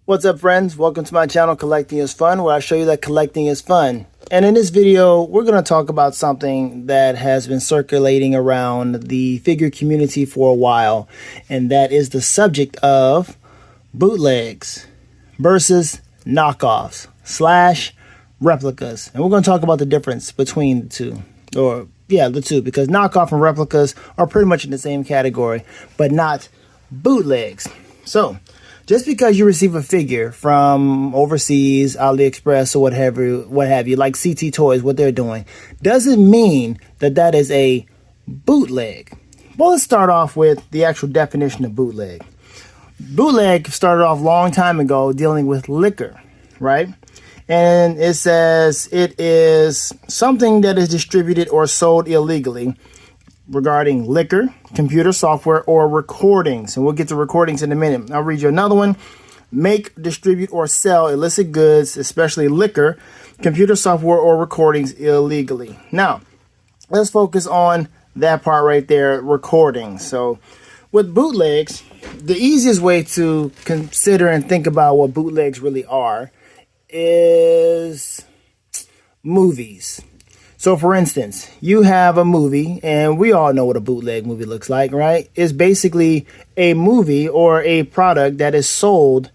What's up, friends? Welcome to my channel, Collecting is Fun, where I show you that collecting is fun. And in this video, we're going to talk about something that has been circulating around the figure community for a while, and that is the subject of bootlegs versus knockoffs / replicas. And we're going to talk about the difference between the two, the two, because knockoff and replicas are pretty much in the same category, but not bootlegs. So just because you receive a figure from overseas, AliExpress, or what have you, like CT Toys, what they're doing, doesn't mean that that is a bootleg. Well, let's start off with the actual definition of bootleg. Bootleg started off a long time ago dealing with liquor, right? And it says it is something that is distributed or sold illegally regarding liquor, computer software, or recordings. And we'll get to recordings in a minute. I'll read you another one. Make, distribute, or sell illicit goods, especially liquor, computer software, or recordings illegally. Now, let's focus on that part right there, recording. So with bootlegs, the easiest way to consider and think about what bootlegs really are is movies. So, for instance, you have a movie, and we all know what a bootleg movie looks like, right? It's basically a movie or a product that is sold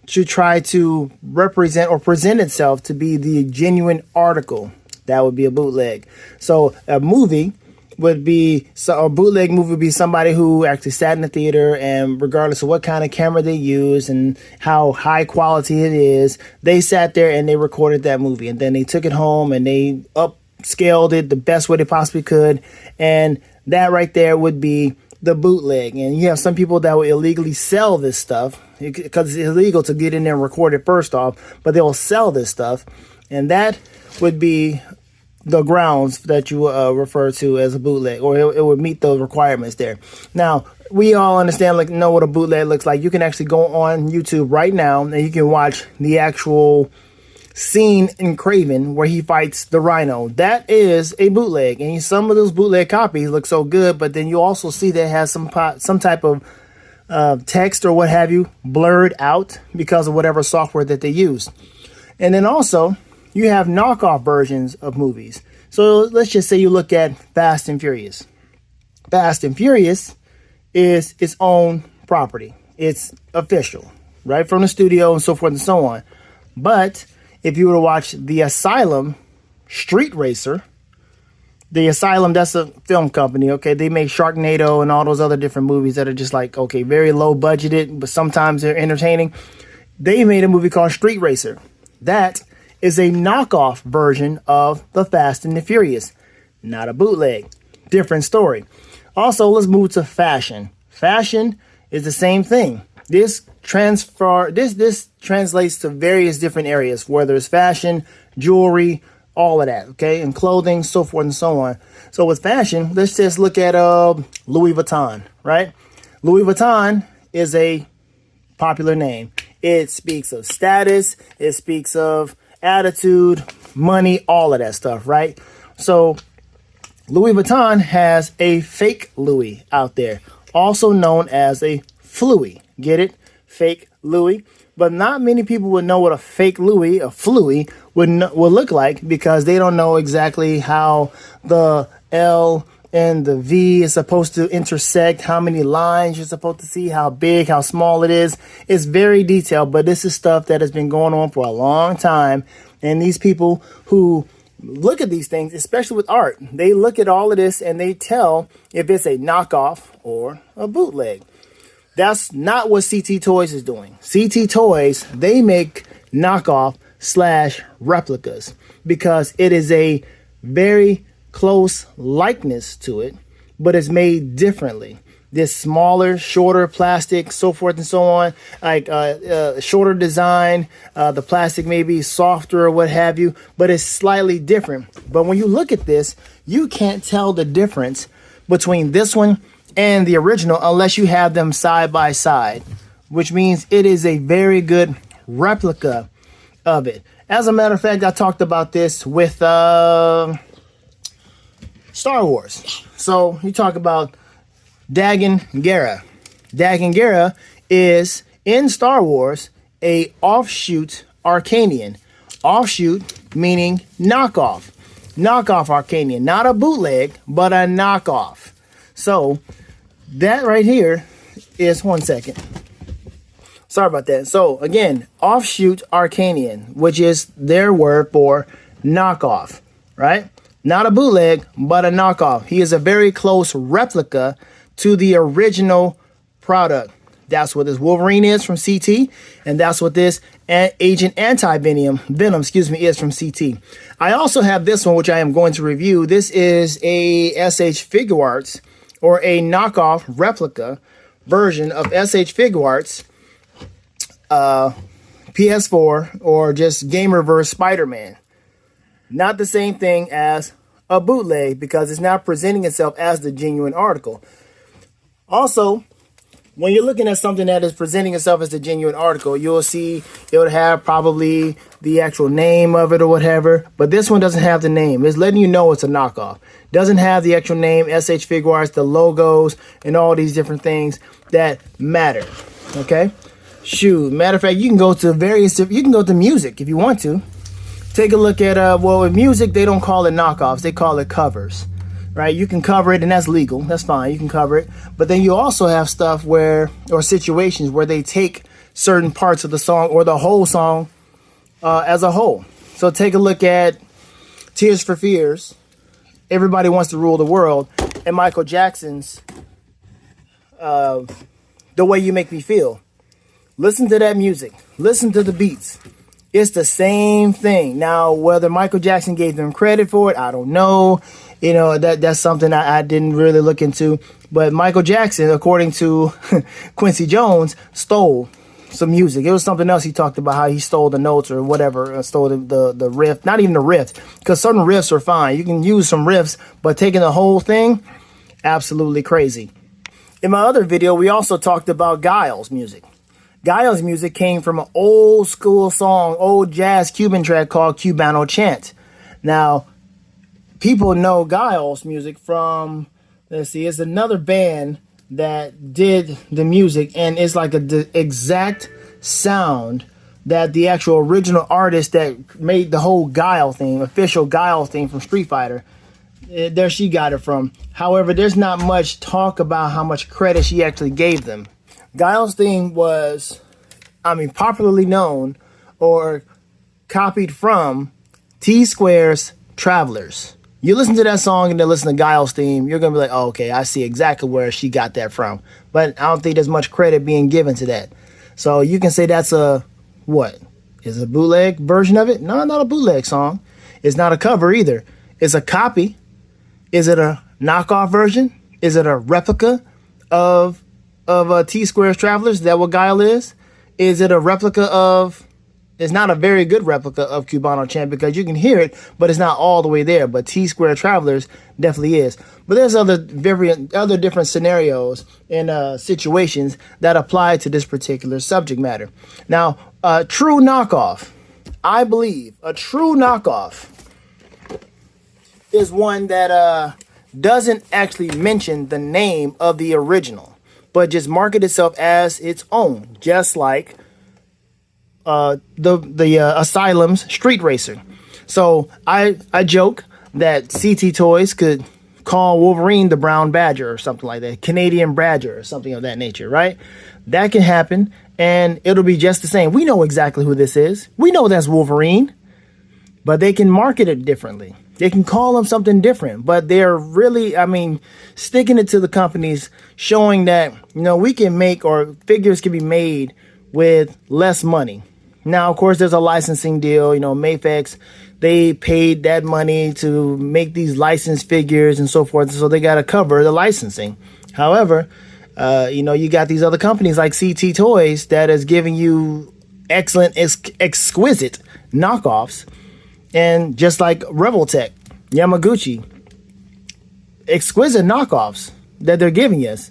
to try to represent or present itself to be the genuine article. That would be a bootleg. So, a bootleg movie would be somebody who actually sat in the theater, and regardless of what kind of camera they use and how high quality it is, they sat there and they recorded that movie, and then they took it home and they scaled it the best way they possibly could, and that right there would be the bootleg. And you have some people that will illegally sell this stuff because it's illegal to get in there and record it first off, but they will sell this stuff, and that would be the grounds that you refer to as a bootleg, or it would meet the requirements there. Now, we all understand, know what a bootleg looks like. You can actually go on YouTube right now and you can watch the actual scene in Craven where he fights the Rhino. That is a bootleg, and some of those bootleg copies look so good, but then you also see that it has some type of text or what have you blurred out because of whatever software that they use. And then also you have knockoff versions of movies. So let's just say you look at Fast and Furious. Fast and Furious is its own property. It's official, right, from the studio and so forth and so on. But if you were to watch The Asylum Street Racer, The Asylum, that's a film company, okay? They make Sharknado and all those other different movies that are just like, okay, very low budgeted, but sometimes they're entertaining. They made a movie called Street Racer. That is a knockoff version of the Fast and the Furious, not a bootleg. Different story. Also, let's move to fashion. Fashion is the same thing. This translates to various different areas, whether it's fashion, jewelry, all of that, okay, and clothing, so forth and so on. So with fashion, let's just look at Louis Vuitton, right? Louis Vuitton is a popular name. It speaks of status, it speaks of attitude, money, all of that stuff, right? So Louis Vuitton has a fake Louis out there, also known as a Fluey. Get it? Fake Louis. But not many people would know what a fake Louis, a Fluey, would look like, because they don't know exactly how the L and the V is supposed to intersect, how many lines you're supposed to see, how big, how small it is. It's very detailed, but this is stuff that has been going on for a long time. And these people who look at these things, especially with art, they look at all of this and they tell if it's a knockoff or a bootleg. That's not what CT Toys is doing. CT Toys, they make knockoff / replicas because it is a very close likeness to it, but it's made differently. This smaller, shorter plastic, so forth and so on, like shorter design, the plastic may be softer or what have you, but it's slightly different. But when you look at this, you can't tell the difference between this one and the original unless you have them side by side, which means it is a very good replica of it. As a matter of fact, I talked about this with Star Wars. So you talk about Dagan Gera. Dagan Gera is in Star Wars a offshoot Arcanian. Offshoot meaning knockoff. Knockoff Arcanian. Not a bootleg, but a knockoff. So that right here is, one second. Sorry about that. So again, offshoot Arcanian, which is their word for knockoff, right? Not a bootleg, but a knockoff. He is a very close replica to the original product. That's what this Wolverine is from CT, and that's what this Agent Anti-Venom, is from CT. I also have this one, which I am going to review. This is a SH Figuarts, or a knockoff replica version of SH Figuarts PS4, or just Gamerverse Spider-Man. Not the same thing as a bootleg, because it's not presenting itself as the genuine article. Also, when you're looking at something that is presenting itself as the genuine article, you'll see it would have probably the actual name of it or whatever, but this one doesn't have the name. It's letting you know it's a knockoff. Doesn't have the actual name, SH Figuarts, the logos, and all these different things that matter. Okay? Shoot, matter of fact, you can go to music if you want to. Take a look at, well, with music, they don't call it knockoffs, they call it covers. Right, you can cover it, and that's legal. That's fine. You can cover it. But then you also have stuff where, or situations where they take certain parts of the song or the whole song as a whole. So take a look at Tears for Fears, Everybody Wants to Rule the World, and Michael Jackson's The Way You Make Me Feel. Listen to that music. Listen to the beats. It's the same thing. Now, whether Michael Jackson gave them credit for it, I don't know. You know, that's something I didn't really look into. But Michael Jackson, according to Quincy Jones, stole some music. It was something else he talked about, how he stole the notes or whatever, stole the riff. Not even the riff, because certain riffs are fine. You can use some riffs, but taking the whole thing, absolutely crazy. In my other video, we also talked about Guile's music. Guile's music came from an old school song, old jazz Cuban track called Cubano Chant. Now, people know Guile's music from, let's see, it's another band that did the music, and it's like the exact sound that the actual original artist that made the whole Guile theme, official Guile theme from Street Fighter, there she got it from. However, there's not much talk about how much credit she actually gave them. Guile's theme was, popularly known or copied from T-Square's Travelers. You listen to that song and then listen to Guile's theme, you're going to be like, oh, okay, I see exactly where she got that from. But I don't think there's much credit being given to that. So you can say that's what? Is it a bootleg version of it? No, not a bootleg song. It's not a cover either. It's a copy. Is it a knockoff version? Is it a replica of T-Square's Travelers? Is that what Guile is? Is it a replica of... It's not a very good replica of Cubano Chant, because you can hear it, but it's not all the way there. But T-Square Travelers definitely is. But there's other different scenarios and situations that apply to this particular subject matter. Now, a true knockoff, I believe, a true knockoff is one that doesn't actually mention the name of the original, but just market itself as its own, just like the Asylum's Street Racer. So I joke that CT Toys could call Wolverine the Brown Badger or something like that, Canadian Badger or something of that nature, right? That can happen, and it'll be just the same. We know exactly who this is. We know that's Wolverine, but they can market it differently. They can call them something different, but they're really, sticking it to the companies, showing that, we can make, or figures can be made with less money. Now, of course, there's a licensing deal. Mafex, they paid that money to make these licensed figures and so forth, so they got to cover the licensing. However, you got these other companies like CT Toys that is giving you excellent, exquisite knockoffs, and just like Revoltech, Yamaguchi, exquisite knockoffs that they're giving us.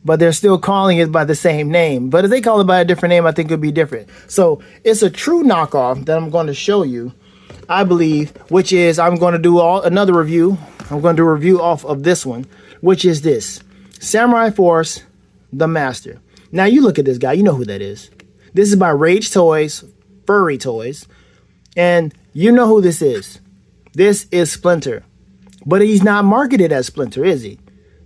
But they're still calling it by the same name. But if they call it by a different name, I think it would be different. So it's a true knockoff that I'm going to show you, I believe, which is I'm going to do another review. I'm going to do a review off of this one, which is this. Samurai Force, the Master. Now, you look at this guy. You know who that is. This is by Rage Toys, Furry Toys. And you know who this is. This is Splinter. But he's not marketed as Splinter, is he?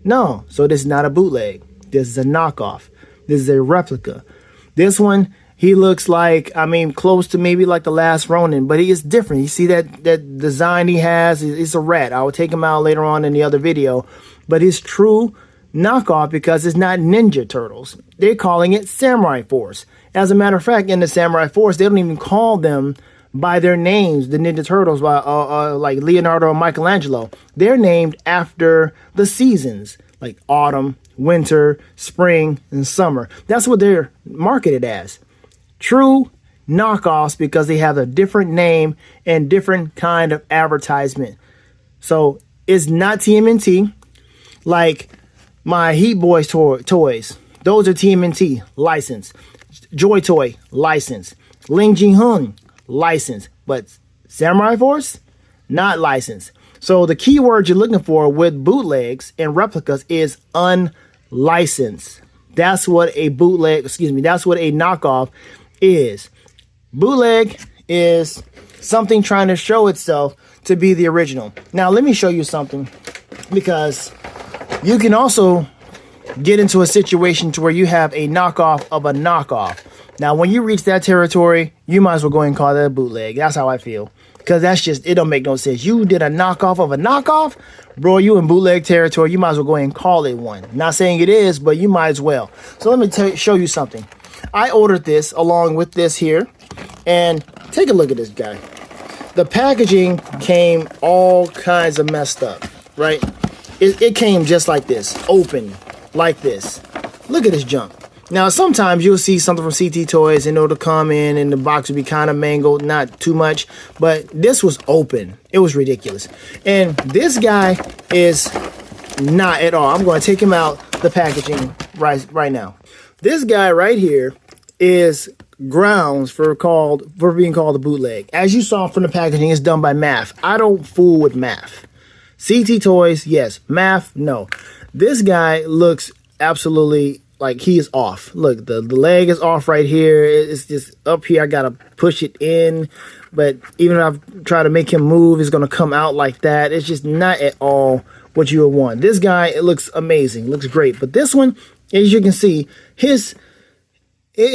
No. So this is not a bootleg. This is a knockoff. This is a replica. This one, he looks like, I mean, close to maybe like the last Ronin, but he is different. You see that design he has? It's a rat. I will take him out later on in the other video. But it's true knockoff because it's not Ninja Turtles. They're calling it Samurai Force. As a matter of fact, in the Samurai Force, they don't even call them by their names, the Ninja Turtles, by like Leonardo or Michelangelo. They're named after the seasons, like autumn, winter, spring, and summer. That's what they're marketed as. True knockoffs because they have a different name and different kind of advertisement. So it's not TMNT like my Heat Boys toys. Those are TMNT license. Joy Toy license. Ling Jing Hun license. But Samurai Force not licensed. So the keyword you're looking for with bootlegs and replicas is unlicensed. That's what a bootleg, that's what a knockoff is. Bootleg is something trying to show itself to be the original. Now let me show you something, because you can also get into a situation to where you have a knockoff of a knockoff. Now when you reach that territory, you might as well go ahead and call that a bootleg. That's how I feel. Because that's just, it don't make no sense. You did a knockoff of a knockoff, bro, you in bootleg territory. You might as well go ahead and call it one. Not saying it is, but you might as well. So let me show you something. I ordered this along with this here. And take a look at this guy. The packaging came all kinds of messed up, right? It came just like this, open like this. Look at this junk. Now, sometimes you'll see something from CT Toys and it'll come in and the box will be kind of mangled, not too much, but this was open. It was ridiculous. And this guy is not at all. I'm going to take him out the packaging right now. This guy right here is grounds for being called a bootleg. As you saw from the packaging, it's done by Math. I don't fool with Math. CT Toys, yes. Math, no. This guy looks absolutely like he is off. Look, the leg is off right here. It's just up here. I got to push it in. But even if I try to make him move, it's going to come out like that. It's just not at all what you would want. This guy, it looks amazing. Looks great. But this one, as you can see, his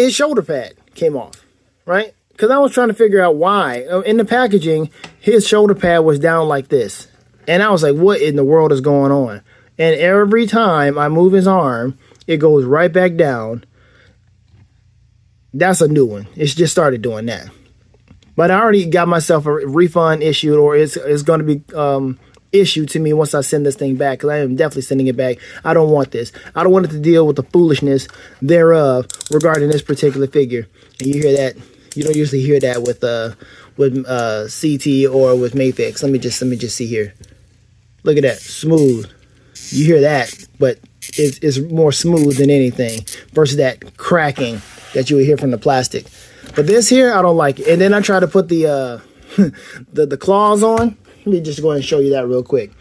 shoulder pad came off, right? Because I was trying to figure out why. In the packaging, his shoulder pad was down like this. And I was like, what in the world is going on? And every time I move his arm, it goes right back down. That's a new one. It's just started doing that. But I already got myself a refund issued, or it's going to be issued to me once I send this thing back, because I am definitely sending it back. I don't want this. I don't want it to deal with the foolishness thereof regarding this particular figure. And you hear that? You don't usually hear that with CT or with Mayfix. Let me just see here. Look at that, smooth. You hear that, but it's more smooth than anything versus that cracking that you would hear from the plastic. But this here, I don't like it. And then I try to put the the claws on. Let me just go ahead and show you that real quick.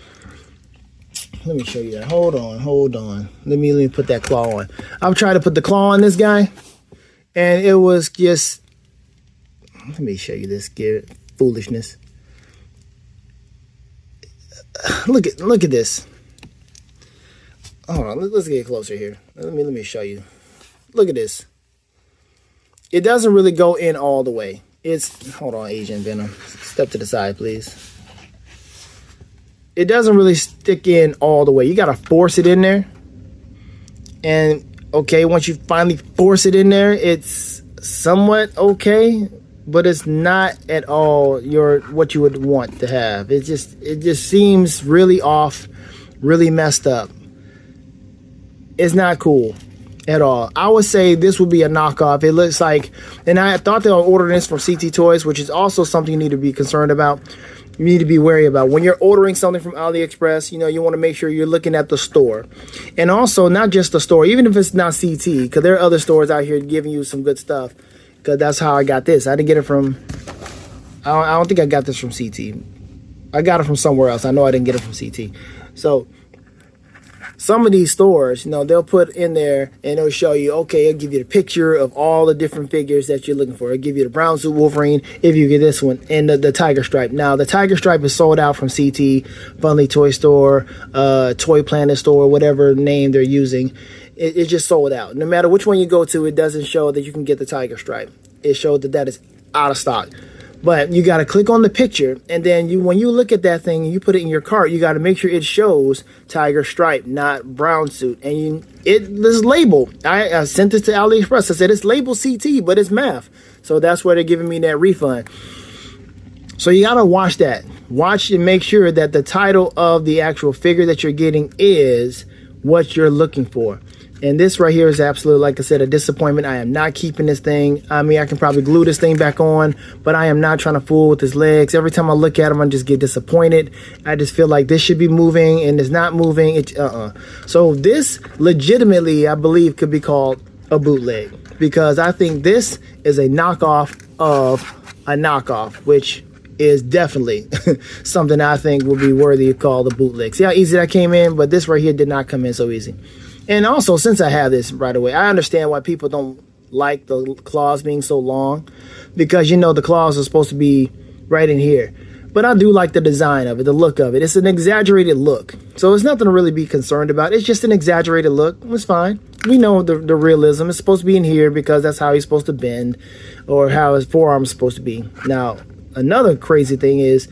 Let me show you that. Hold on. Let me put that claw on. I'm trying to put the claw on this guy, and it was just. Let me show you this foolishness. Look at this. Hold on, let's get closer here. Let me show you. Look at this. It doesn't really go in all the way. Hold on, Agent Venom. Step to the side, please. It doesn't really stick in all the way. You gotta force it in there. And okay, once you finally force it in there, it's somewhat okay, but it's not at all what you would want to have. It just seems really off, really messed up. It's not cool at all. I would say this would be a knockoff. It looks like, and I thought they were ordering this from CT Toys, which is also something you need to be concerned about. You need to be wary about. When you're ordering something from AliExpress, you want to make sure you're looking at the store. And also, not just the store, even if it's not CT, because there are other stores out here giving you some good stuff. Because that's how I got this. I didn't get it from, I don't think I got this from CT. I got it from somewhere else. I know I didn't get it from CT. So, some of these stores, they'll put in there and it'll show you, okay, it'll give you the picture of all the different figures that you're looking for. It'll give you the brown suit Wolverine if you get this one, and the Tiger Stripe. Now, the Tiger Stripe is sold out from CT, Funly Toy Store, Toy Planet Store, whatever name they're using. It's just sold out. No matter which one you go to, it doesn't show that you can get the Tiger Stripe. It shows that is out of stock. But you got to click on the picture, and then when you look at that thing and you put it in your cart, you got to make sure it shows Tiger Stripe, not brown suit. And it is labeled. I sent this to AliExpress. I said it's labeled CT, but it's math. So that's where they're giving me that refund. So you got to watch that. Watch and make sure that the title of the actual figure that you're getting is what you're looking for. And this right here is absolutely, like I said, a disappointment. I am not keeping this thing. I mean, I can probably glue this thing back on, but I am not trying to fool with his legs. Every time I look at him, I just get disappointed. I just feel like this should be moving and it's not moving. So this legitimately, I believe, could be called a bootleg, because I think this is a knockoff of a knockoff, which is definitely something I think will be worthy of called a bootleg. See how easy that came in? But this right here did not come in so easy. And also, since I have this right away, I understand why people don't like the claws being so long, because the claws are supposed to be right in here. But I do like the design of it, the look of it. It's an exaggerated look, so it's nothing to really be concerned about. It's just an exaggerated look. It's fine. We know the realism is supposed to be in here because that's how he's supposed to bend, or how his forearm is supposed to be. Now, another crazy thing is,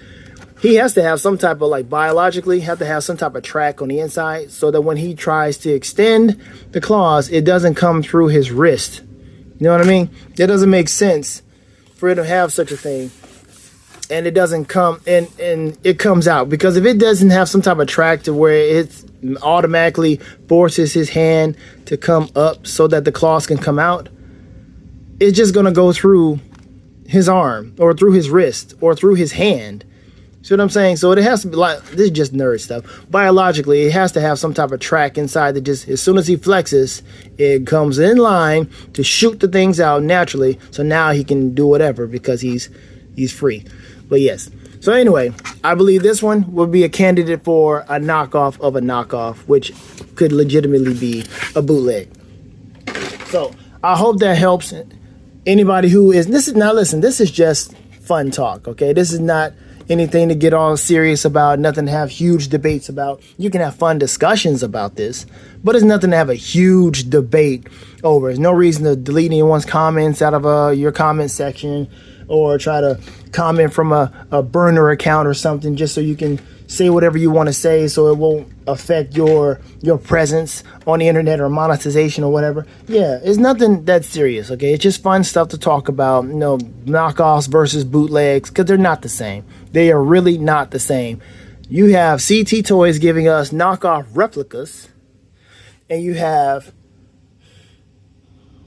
he has to have some type of, biologically, have to have some type of track on the inside, so that when he tries to extend the claws, it doesn't come through his wrist. You know what I mean? It doesn't make sense for it to have such a thing, and it doesn't come, and it comes out. Because if it doesn't have some type of track to where it automatically forces his hand to come up so that the claws can come out, it's just going to go through his arm, or through his wrist, or through his hand. See what I'm saying? So it has to be this is just nerd stuff. Biologically, it has to have some type of track inside that just, as soon as he flexes, it comes in line to shoot the things out naturally. So now he can do whatever because he's free. But yes. So anyway, I believe this one will be a candidate for a knockoff of a knockoff, which could legitimately be a bootleg. So I hope that helps anybody who is, now listen, this is just fun talk, okay? This is not anything to get all serious about, nothing to have huge debates about. You can have fun discussions about this, but it's nothing to have a huge debate over. There's no reason to delete anyone's comments out of your comment section, or try to comment from a burner account or something just so you can say whatever you want to say, so it won't affect your presence on the internet or monetization or whatever. Yeah, it's nothing that serious, okay? It's just fun stuff to talk about, knockoffs versus bootlegs, because they're not the same. They are really not the same. You have CT Toys giving us knockoff replicas, and you have,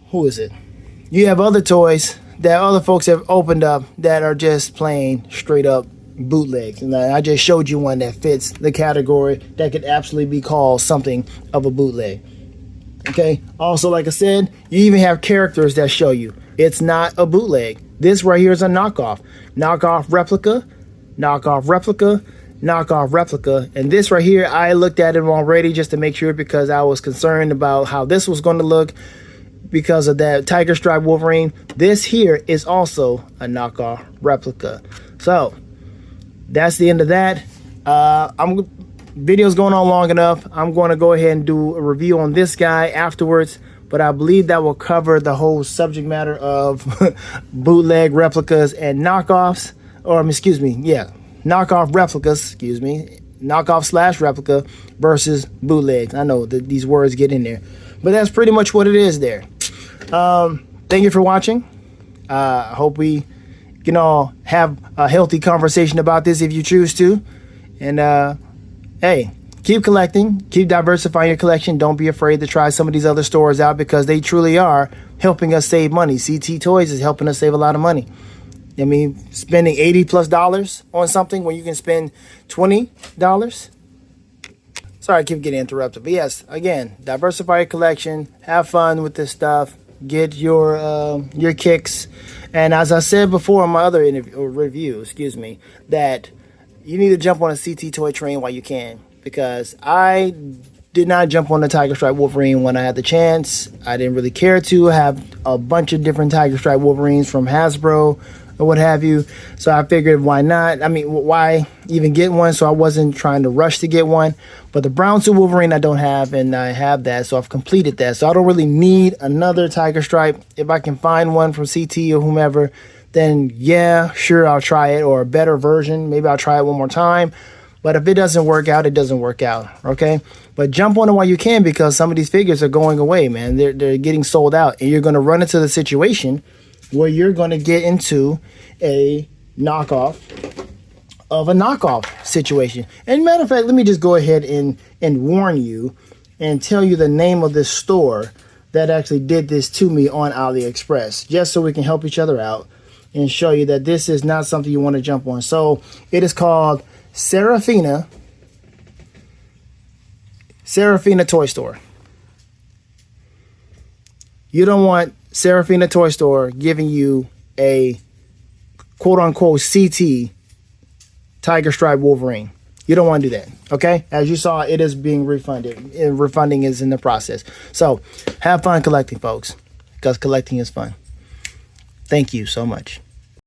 who is it? You have other toys that other folks have opened up that are just plain straight up bootlegs. And I just showed you one that fits the category that could absolutely be called something of a bootleg. Okay, also, like I said, you even have characters that show you it's not a bootleg. This right here is a knockoff. Knockoff replica, knockoff replica, knockoff replica. And this right here, I looked at it already just to make sure, because I was concerned about how this was going to look because of that Tiger Stripe Wolverine. This here is also a knockoff replica. So that's the end of that. Video's going on long enough. I'm going to go ahead and do a review on this guy afterwards, but I believe that will cover the whole subject matter of bootleg replicas and knockoffs, or excuse me, yeah, knockoff replicas, excuse me, knockoff / replica versus bootlegs. I know that these words get in there, but that's pretty much what it is there. Thank you for watching. I hope we can all have a healthy conversation about this if you choose to. And hey, keep collecting, keep diversifying your collection. Don't be afraid to try some of these other stores out, because they truly are helping us save money. CT Toys is helping us save a lot of money. I mean, spending $80+ on something when you can spend $20. Sorry, I keep getting interrupted. But yes, again, diversify your collection, have fun with this stuff, get your kicks. And as I said before in my other review, that you need to jump on a CT toy train while you can, because I did not jump on the Tiger Stripe Wolverine when I had the chance. I didn't really care to. I have a bunch of different Tiger Stripe Wolverines from Hasbro or what have you. So I figured, why not? I mean, why even get one? So I wasn't trying to rush to get one. But the brown suit Wolverine I don't have, and I have that. So I've completed that. So I don't really need another Tiger Stripe. If I can find one from CT or whomever, then yeah, sure, I'll try it. Or a better version. Maybe I'll try it one more time. But if it doesn't work out, it doesn't work out, okay? But jump on it while you can, because some of these figures are going away, man. They're getting sold out. And you're going to run into the situation where you're going to get into a knockoff of a knockoff situation. And matter of fact, let me just go ahead and warn you and tell you the name of this store that actually did this to me on AliExpress, just so we can help each other out and show you that this is not something you want to jump on. So it is called Serafina Toy Store. You don't want Serafina Toy Store giving you a quote-unquote CT Tiger Stripe Wolverine. You don't want to do that, okay? As you saw, it is being refunded, and refunding is in the process. So have fun collecting, folks, because collecting is fun. Thank you so much.